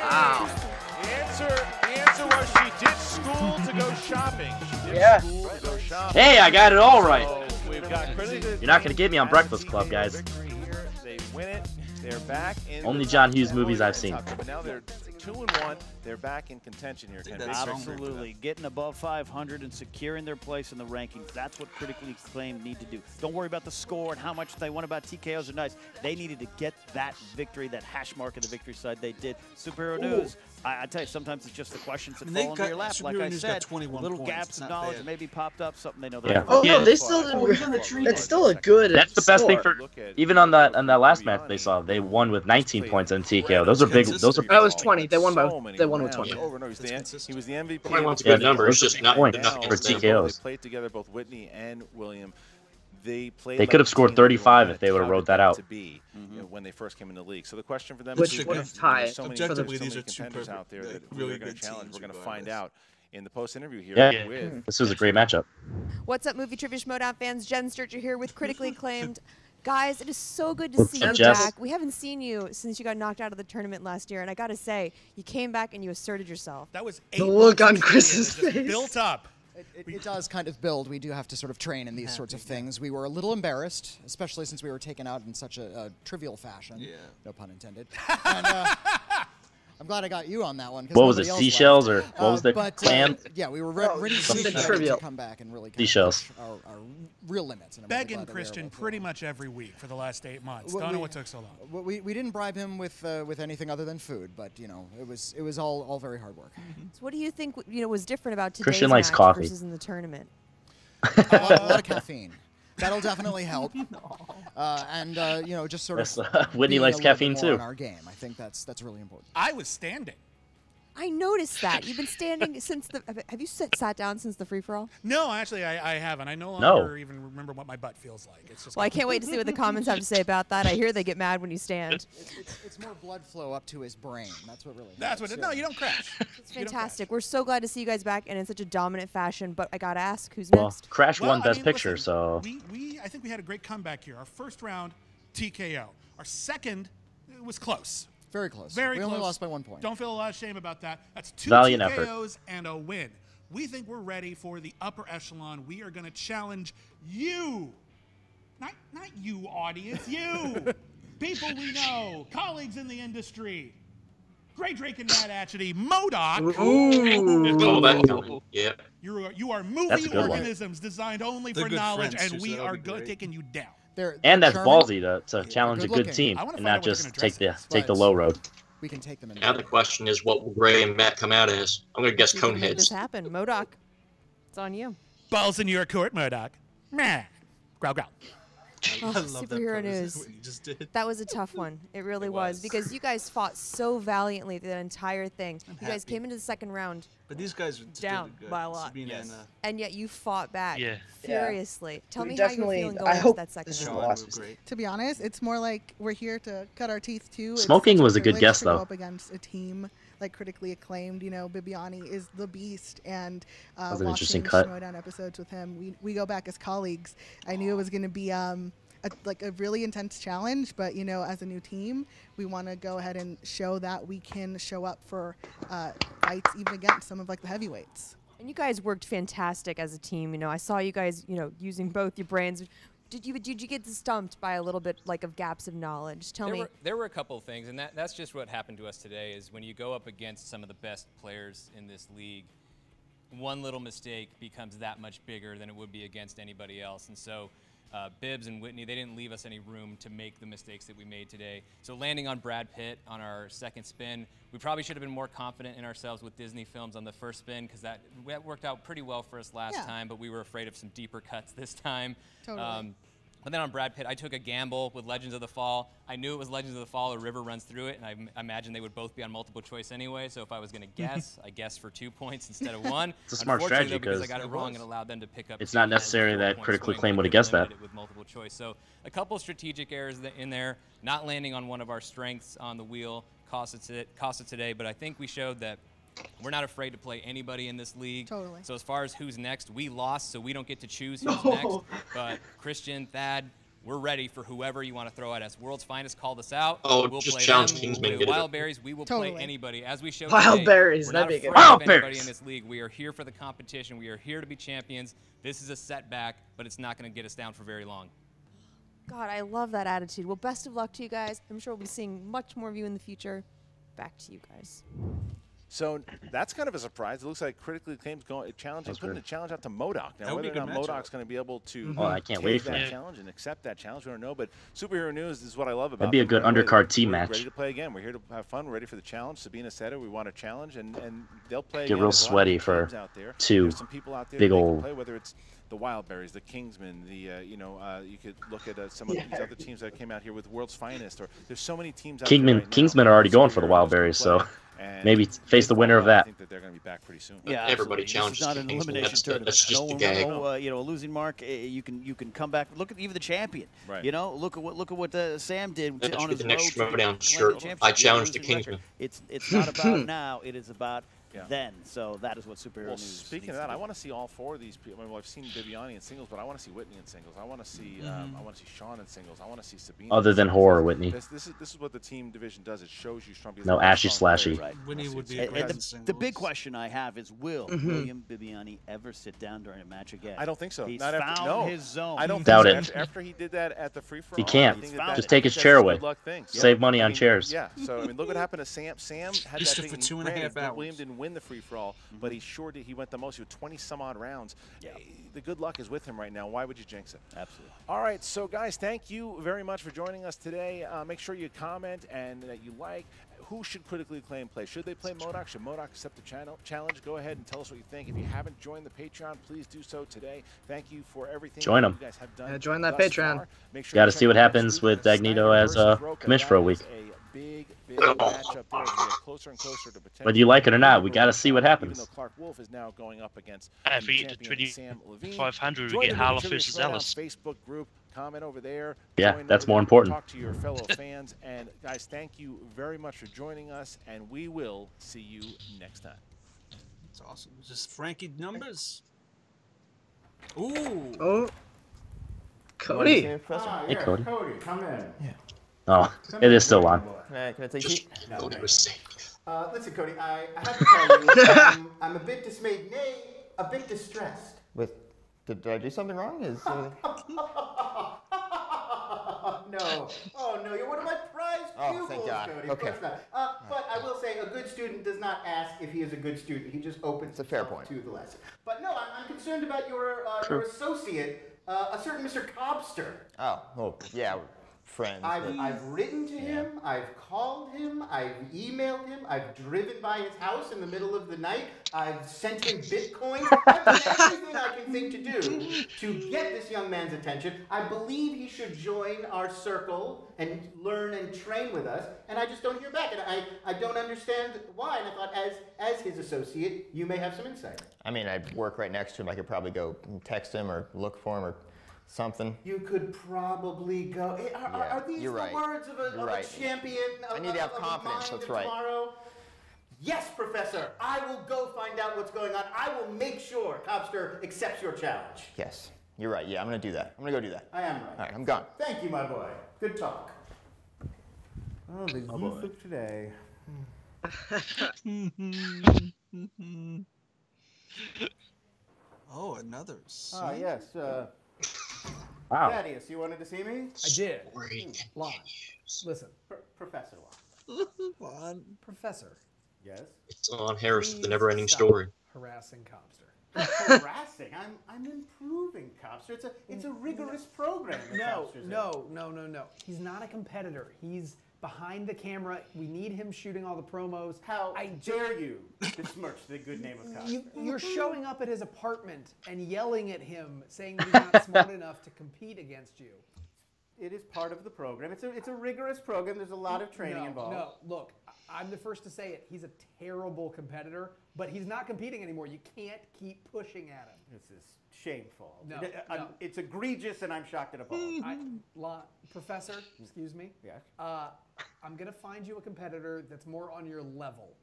Wow. The answer was she did school to go shopping. She did Yeah. school to go shopping. Hey, I got it all right. So we've got You're not going to get me on Breakfast Club, guys. They win it. They're back in Only the John top Hughes 10. movies I've seen. But now they're 2-1. They're back in contention here. Ken. Absolutely. Getting above 500 and securing their place in the rankings. That's what Critically Acclaimed need to do. Don't worry about the score and how much they won about TKOs are nice. They needed to get that victory, that hash mark of the victory side. They did. Superhero News, I tell you, sometimes it's just the questions that fall into your lap. Like I said, little gaps of knowledge maybe popped up, something they know. Yeah. Oh no, they still. That's still a good. That's the best thing score. for even on that last match they saw. They won with 19 points on TKO. Those are big. Those are. That was 20. They won by. They won with 20. He was the MVP. Everybody wants good numbers, just not points enough for against them. TKOs. They played together, both Whitney and William. They played. They could have scored 35 if they would have wrote that out. To be, you know, when they first came in the league. So the question for them Which is, would have tied. so many Objectively, these are two contenders perfect, out there that really we're going good to challenge. teams We're going to regardless. find out in the post-interview here. Yeah, With this was a great matchup. What's up, Movie Trivia Schmoedown fans? Jen Sturger here with Critically Acclaimed. Guys, it is so good to see you Jess? back. We haven't seen you since you got knocked out of the tournament last year, and I gotta say, you came back and you asserted yourself. That was The look on Chris's face. built up. It does kind of build. We do have to sort of train in these sorts of things. We were a little embarrassed, especially since we were taken out in such a trivial fashion. Yeah. No pun intended. And, I'm glad I got you on that one. What was it, seashells or what was the clam? Yeah, we were ready to come back and really seashells. Our real limits. And Begging Christian pretty much every week for the last 8 months. Don't know what took so long. We didn't bribe him with anything other than food, but you know it was all very hard work. So what do you think was different about today's Christian likes match coffee versus in the tournament? A lot of caffeine. That'll definitely help. And you know, just sort of Whitney likes caffeine too. In our game, I think that's really important. I was standing. I noticed that. You've been standing since the. Have you sat down since the free for all? No, actually, I haven't. I no longer even remember what my butt feels like. It's just. Well, I can't wait to see what the comments have to say about that. I hear they get mad when you stand. It's more blood flow up to his brain. That's what really. That's what. No, you don't crash. It's fantastic. We're so glad to see you guys back and in such a dominant fashion. But I gotta ask, who's Well, next? Crash won Best Picture, listen, so. I think we had a great comeback here. Our first round, TKO. Our second, it was close. Very close. Very close. We only lost by 1 point. Don't feel a lot of shame about that. That's 2 Valiant TKOs and a win. We think we're ready for the upper echelon. We are going to challenge you. Not you, audience. You. People we know. Colleagues in the industry. Great Drake and Matt Atchity. MODOK. Ooh. Yep. You are movie organisms designed only for knowledge, and we are taking you down. And that's ballsy to challenge a good team and not just take the low road. We can take them in. Now the question is, what will Gray and Matt come out as? I'm going to guess Make Coneheads. this happen, MODOK. It's on you. Balls in your court, MODOK. Meh. Growl, growl. Oh, superhero news. That was a tough one. It really was because you guys fought so valiantly through that entire thing. You guys came into the second round. But these guys down by a lot. And yet you fought back furiously. Tell me how you're feeling going into that second round. To be honest, it's more like we're here to cut our teeth too. Smoking was a good guess, to though. Go up against a team like critically acclaimed, you know, Bibiani is the beast, and was an interesting watching cut. Schmoedown episodes with him, we go back as colleagues. I knew it was going to be a really intense challenge, but you know, as a new team, we want to go ahead and show that we can show up for fights even against some of like the heavyweights. And you guys worked fantastic as a team. You know, I saw you guys, you know, using both your brains. Did you get stumped by a little bit like of gaps of knowledge? Tell me. There were a couple of things, and that's just what happened to us today. Is when you go up against some of the best players in this league, one little mistake becomes that much bigger than it would be against anybody else. And so Bibbs and Whitney, they didn't leave us any room to make the mistakes that we made today. So landing on Brad Pitt on our second spin, we probably should have been more confident in ourselves with Disney films on the first spin, because that worked out pretty well for us last time, but we were afraid of some deeper cuts this time. Totally. But then on Brad Pitt, I took a gamble with Legends of the Fall. I knew it was Legends of the Fall, a river runs through it, and I imagined they would both be on multiple choice anyway. So if I was going to guess, I guessed for 2 points instead of 1. It's a smart strategy because I got it wrong and allowed them to pick up. It's not necessary that critically acclaimed would have guessed that. With multiple choice. So a couple strategic errors in there, not landing on one of our strengths on the wheel cost us today. But I think we showed that we're not afraid to play anybody in this league. Totally. So as far as who's next, we lost, so we don't get to choose who's next. But Christian, Thad, we're ready for whoever you want to throw at us. World's Finest called us out. Oh, we'll just play challenge them. Kingsman. We'll play Wild Berries. We will play anybody. As we showed Wild today, Berries, we're that'd not be good. afraid Wild of anybody Berries. in this league. We are here for the competition. We are here to be champions. This is a setback, but it's not going to get us down for very long. God, I love that attitude. Well, best of luck to you guys. I'm sure we'll be seeing much more of you in the future. Back to you guys. So that's kind of a surprise. It looks like critically acclaimed putting a challenge out to MODOK. Now, whether or not MODOK's going to be able to I can't wait for that challenge and accept that challenge, we don't know. But superhero news is what I love about. That'd be a good undercard team match. We're ready to play again. We're here to have fun. We're ready for the challenge. Sabina said it. We want a challenge, and they'll play. Get real sweaty for two big old. Play, whether it's the Wild Berries, the Kingsmen, you could look at some of these other teams that came out here with World's Finest, or there's so many teams out there right now. Kingsmen are already going for the Wild Berries, so maybe face the winner of that. I think that they're going to be back pretty soon. Yeah, everybody absolutely. challenges. This is not an elimination tournament. That's just a gag. A losing mark. You can come back. Look at even the champion. Right. You know, look at what Sam did on his the next road Schmoedown to shirt. the I challenged the Kingsman. It's not about now. It is about then. So that is what superhero news. Speaking of that, I want to see all 4 of these people. I mean, I've seen Bibiani in singles, but I want to see Whitney in singles. I want to see Sean in singles. I want to see Sabine. Other than horror, Whitney. This is what the team division does. It shows you strong. No ashy slashy. Right. Whitney would be the big question I have is, will William Bibiani ever sit down during a match again? I don't think so. He's Not after, found his zone. I don't doubt think it. So. After he did that at the free-for-all, He can't. Just take his chair away. Save money on chairs. Yeah. So I mean, look what happened to Sam. Sam had Just that for thing. 2.5 hours. William didn't win the free-for-all, but he sure did. He went the most. He had 20-some-odd rounds. Yeah. The good luck is with him right now. Why would you jinx it? Absolutely. All right, so guys, thank you very much for joining us today. Make sure you comment and that you like. Who should Critically Acclaimed play? Should they play MODOK? Should MODOK accept the challenge? Go ahead and tell us what you think. If you haven't joined the Patreon, please do so today. Thank you for everything Join you them. guys have done. Yeah, join that Patreon. Got to see what happens with Dagnito as commissioner for a week. Big matchup there. We get closer and closer to potential. Whether you like it or not, we got to see what happens. Even though Clark Wolf is now going up against if we get to 2500, we get Harlow versus Ellis. Facebook group. Comment over there. Yeah, that's more important. Talk to your fellow fans. And guys, thank you very much for joining us, and we will see you next time. That's awesome. Just Frankie numbers. Ooh. Oh. Cody. Hey, Cody. Cody, come in. Yeah. Oh, it is still on. Can I take a seat? No, listen, Cody, I have to tell you, I'm a bit dismayed, nay, a bit distressed. Did I do something wrong? No. Oh, no. You're one of my prized pupils, thank God. Cody. Okay. Of course not. But I will say a good student does not ask if he is a good student. He just opens a fair point to the lesson. But no, I'm concerned about your associate, a certain Mr. Cobster. Oh, well, yeah, friends. I've written to him, I've called him, I've emailed him, I've driven by his house in the middle of the night, I've sent him bitcoins. I've done everything I can think to do to get this young man's attention. I believe he should join our circle and learn and train with us, and I just don't hear back. And I don't understand why, and I thought as his associate, you may have some insight. I mean, I work right next to him. I could probably go text him or look for him or something. You could probably go. Are these the words of a champion? I need to have confidence. That's right. Tomorrow? Yes, Professor. I will go find out what's going on. I will make sure Cobster accepts your challenge. Yes, you're right. Yeah, I'm going to do that. I'm going to go do that. I am right. All right, I'm gone. Thank you, my boy. Good talk. Oh, the youth of today. Oh, another. Ah, yes. Wow. Thaddeus, you wanted to see me? I did. Lon, listen. Professor Lon. Professor. Yes? It's on Harris, the never-ending story. Harassing Cobster. Harassing? I'm improving, Cobster. It's a rigorous program. No. He's not a competitor. He's behind the camera. We need him shooting all the promos. How dare you besmirch the good name of Cobster? You're showing up at his apartment and yelling at him, saying that he's not smart enough to compete against you. It is part of the program. It's a rigorous program. There's a lot of training involved. No, look, I'm the first to say it. He's a terrible competitor, but he's not competing anymore. You can't keep pushing at him. This is shameful. No. It's egregious, and I'm shocked and appalled. Professor, excuse me. Yes. I'm gonna find you a competitor that's more on your level.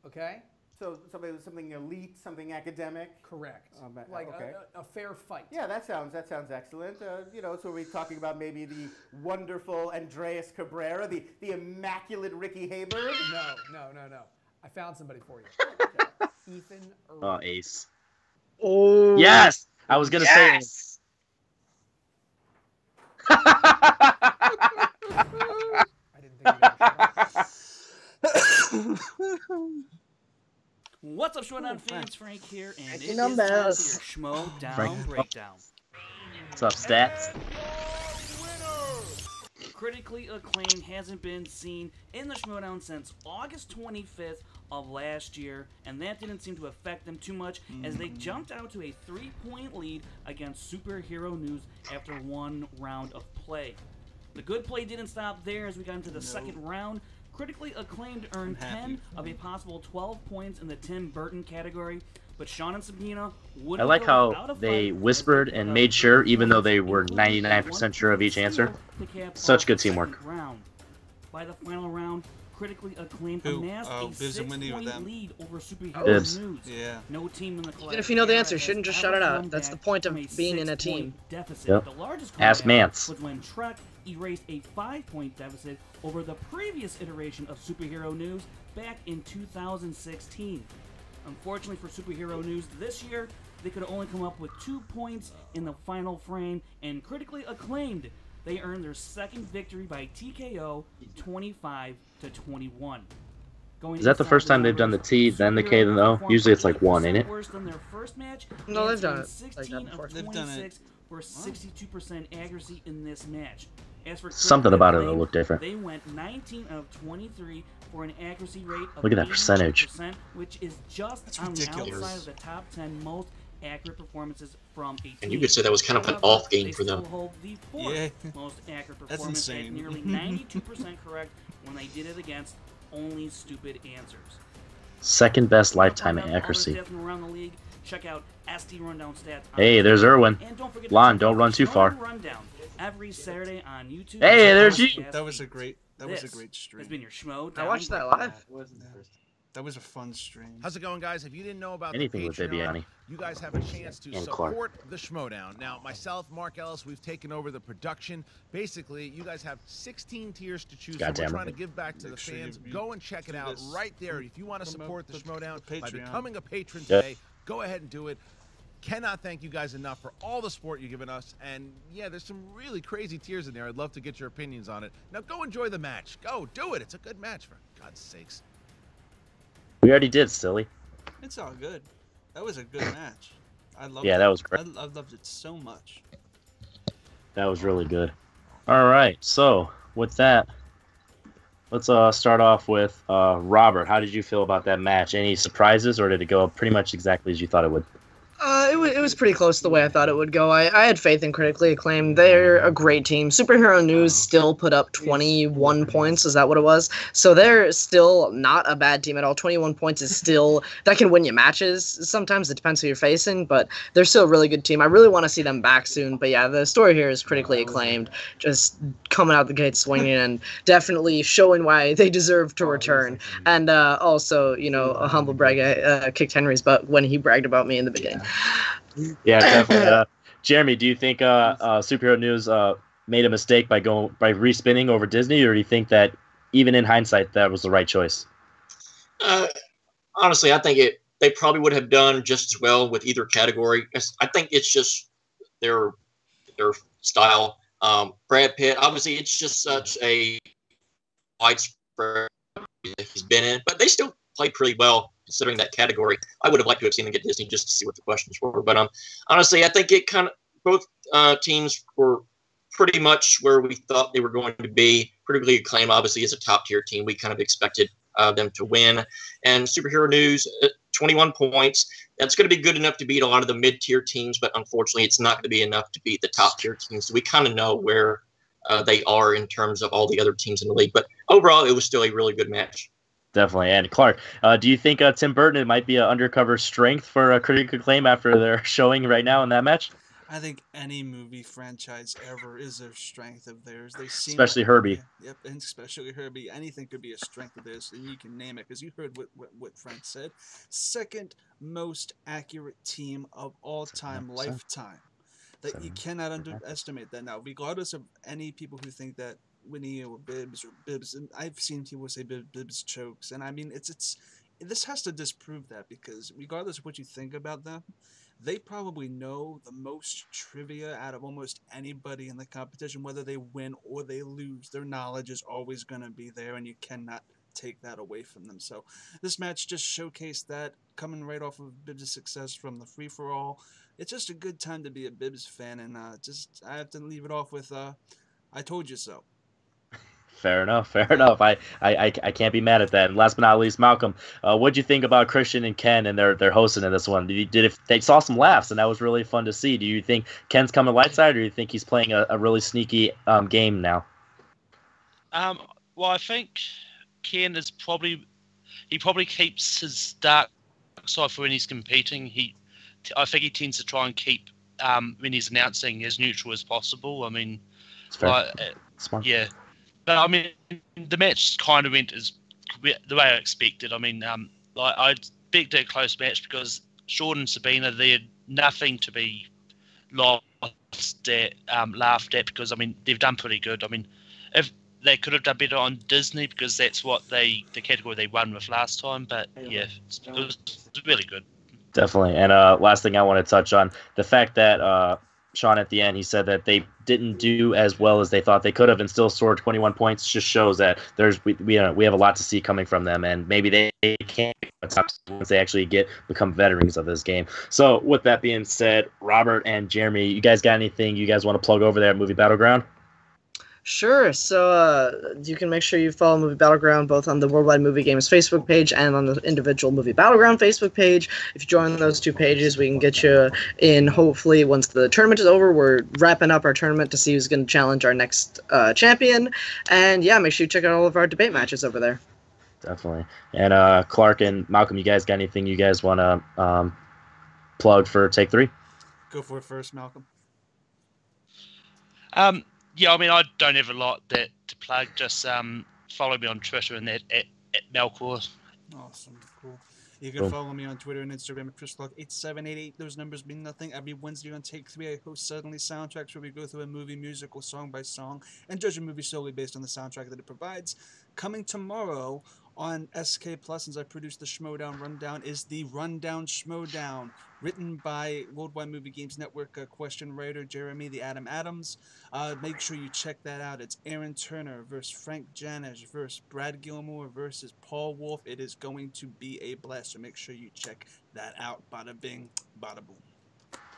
Okay? So something elite, something academic. Correct. Like a fair fight. Yeah, that sounds excellent. So we're talking about maybe the wonderful Andreas Cabrera, the immaculate Ricky Hayberg. No. I found somebody for you. Ethan. Oh, ace. Oh. Yes, I was gonna say ace. I didn't think you were What's up, Schmoedown fans? Frank here, and it is time for your Schmoedown breakdown. What's up, stats? Critically Acclaimed hasn't been seen in the Schmoedown since August 25th of last year, and that didn't seem to affect them too much as they jumped out to a 3-point lead against Superhero News after one round of play. The good play didn't stop there as we got into the second round. Critically Acclaimed earned 10 of a possible 12 points in the Tim Burton category, but Sean and Sabina wouldn't. I like how they whispered and made sure, even though they were 99% sure of each answer. Such good teamwork. By the final round, Critically Acclaimed amassed a 6-point lead over Superhero Bibs. News. Yeah. No team in the Even if you know the answer, you shouldn't just shout it out. That's the point of being in a team. Yep. The largest Ask Mance. was when Trek erased a 5-point deficit over the previous iteration of Superhero News back in 2016. Unfortunately for Superhero News this year, they could only come up with 2 points in the final frame, and Critically Acclaimed, they earned their second victory by TKO, 25-21. Is that the first time they've done the T, then the K, then the O? Usually it's like 1, ain't it? Worse than their first match. No, they've done it 16 before. of 26 for 62% accuracy in this match. As for Something about it will look different. They went 19 of 23 for an accuracy rate of Look at that percentage. 80%, which is just on the outside of the top 10 most accurate performances from a team. And you could say that was kind of an off game for them. They still hold the fourth most accurate performance at nearly 92% correct when they did it against only stupid answers. Second best lifetime accuracy. Around the league, check out SD Rundown Stats. Hey, there's Irwin. Lon, don't run too far. Rundown every Saturday on YouTube. Hey, there's you. That was a great stream. Has been your Schmoedown. I watched that live. That was a fun stream. How's it going, guys? If you didn't know about Anything the with Patreon, Bibiani. you guys have a chance to And Clark. support the Schmoedown. Now, myself, Mark Ellis, we've taken over the production. Basically, you guys have 16 tiers to choose from. We're trying to give back to the fans. Go and check it out right there. If you want to support the Schmoedown by becoming a patron today, go ahead and do it. Cannot thank you guys enough for all the support you've given us. And yeah, there's some really crazy tiers in there. I'd love to get your opinions on it. Now go enjoy the match. Go do it. It's a good match, for God's sakes. We already did, silly. It's all good. That was a good match. I loved Yeah, it. that was great. I loved it so much. That was really good. All right, so with that, let's start off with Robert. How did you feel about that match? Any surprises, or did it go pretty much exactly as you thought it would? It was pretty close to the way I thought it would go. I had faith in Critically Acclaimed. They're a great team. Superhero News still put up 21 points. Is that what it was? So they're still not a bad team at all. 21 points is still, that can win you matches. Sometimes it depends who you're facing, but they're still a really good team. I really want to see them back soon. But yeah, the story here is Critically Acclaimed, just coming out the gate swinging and definitely showing why they deserve to return. And also, you know, a humble brag, I kicked Henry's butt when he bragged about me in the beginning. Yeah, definitely. Jeremy, do you think Superhero News made a mistake by respinning over Disney, or do you think that even in hindsight that was the right choice? Honestly, I think they probably would have done just as well with either category. I think it's just their style. Brad Pitt, obviously, it's just such a widespread that he's been in, but they still played pretty well considering that category. I would have liked to have seen them get Disney just to see what the questions were. But honestly, I think it kind of both teams were pretty much where we thought they were going to be. Critically Acclaimed, obviously, is a top-tier team. We kind of expected them to win. And Superhero News, 21 points. That's going to be good enough to beat a lot of the mid-tier teams, but unfortunately, it's not going to be enough to beat the top-tier teams. So we kind of know where they are in terms of all the other teams in the league. But overall, it was still a really good match. Definitely. And Clark, do you think Tim Burton might be an undercover strength for Critical Acclaim after they're showing right now in that match? I think any movie franchise ever is a strength of theirs. They seem especially Herbie. Yep, and especially Herbie. Anything could be a strength of theirs, and you can name it, because you heard what Frank said. Second most accurate team of all time, lifetime. That you cannot underestimate that. Now, regardless of any people who think that Winnie or Bibbs, and I've seen people say Bibbs chokes, and I mean this has to disprove that, because regardless of what you think about them, they probably know the most trivia out of almost anybody in the competition. Whether they win or they lose, their knowledge is always going to be there, and you cannot take that away from them. So this match just showcased that, coming right off of Bibbs' success from the free-for-all. It's just a good time to be a Bibbs fan, and I have to leave it off with I told you so. Fair enough. I can't be mad at that. And last but not least, Malcolm, what'd you think about Christian and Ken and their hosting in this one? They saw some laughs, and that was really fun to see. Do you think Ken's coming light side, or do you think he's playing a really sneaky game now? Well, I think Ken is probably keeps his dark side for when he's competing. I think he tends to try and keep when he's announcing as neutral as possible. I mean, Smart. yeah. But I mean, the match kind of went as the way I expected. I mean, I expected a close match because Sean and Sabina, they're nothing to be lost at, laughed at, because I mean they've done pretty good. I mean, if they could have done better on Disney, because that's what the category they won with last time. But yeah, it was really good. Definitely. And last thing I want to touch on, the fact that Sean at the end, he said that they didn't do as well as they thought they could have and still scored 21 points, just shows that we have a lot to see coming from them, and maybe they can't once they actually become veterans of this game. So with that being said, Robert and Jeremy, you guys got anything you guys want to plug over there at Movie Battleground? Sure. So you can make sure you follow Movie Battleground both on the Worldwide Movie Games Facebook page and on the individual Movie Battleground Facebook page. If you join those two pages, we can get you in, hopefully, once the tournament is over. We're wrapping up our tournament to see who's going to challenge our next champion. And yeah, make sure you check out all of our debate matches over there. Definitely. And Clark and Malcolm, you guys got anything you guys want to plug for Take 3? Go for it first, Malcolm. Yeah, I mean, I don't have a lot to plug. Just follow me on Twitter and at Melkor. Awesome, cool. You can follow me on Twitter and Instagram at ChrisClark8788. Those numbers mean nothing. Every Wednesday on Take 3, I host Suddenly Soundtracks, where we go through a movie musical song by song and judge a movie solely based on the soundtrack that it provides. Coming tomorrow on SK Plus, since I produced the Schmoedown Rundown, is the Rundown Schmoedown, written by Worldwide Movie Games Network question writer Jeremy the Adam Adams. Make sure you check that out. It's Aaron Turner versus Frank Janish versus Brad Gilmore versus Paul Wolf. It is going to be a blast, so make sure you check that out. Bada bing, bada boom.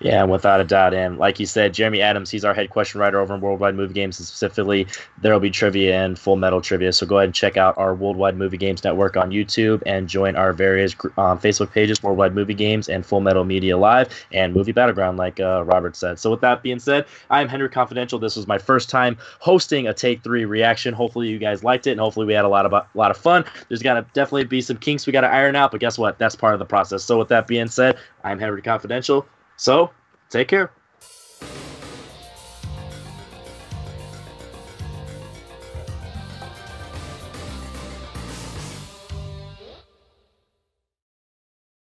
Yeah, without a doubt. And like you said, Jeremy Adams, he's our head question writer over in Worldwide Movie Games, and specifically there will be trivia and Full Metal trivia. So go ahead and check out our Worldwide Movie Games Network on YouTube and join our various Facebook pages, Worldwide Movie Games and Full Metal Media Live and Movie Battleground, like Robert said. So with that being said, I'm Henry Confidential. This was my first time hosting a Take 3 reaction. Hopefully you guys liked it, and hopefully we had a lot of fun. There's got to definitely be some kinks we got to iron out, but guess what? That's part of the process. So with that being said, I'm Henry Confidential. So, take care.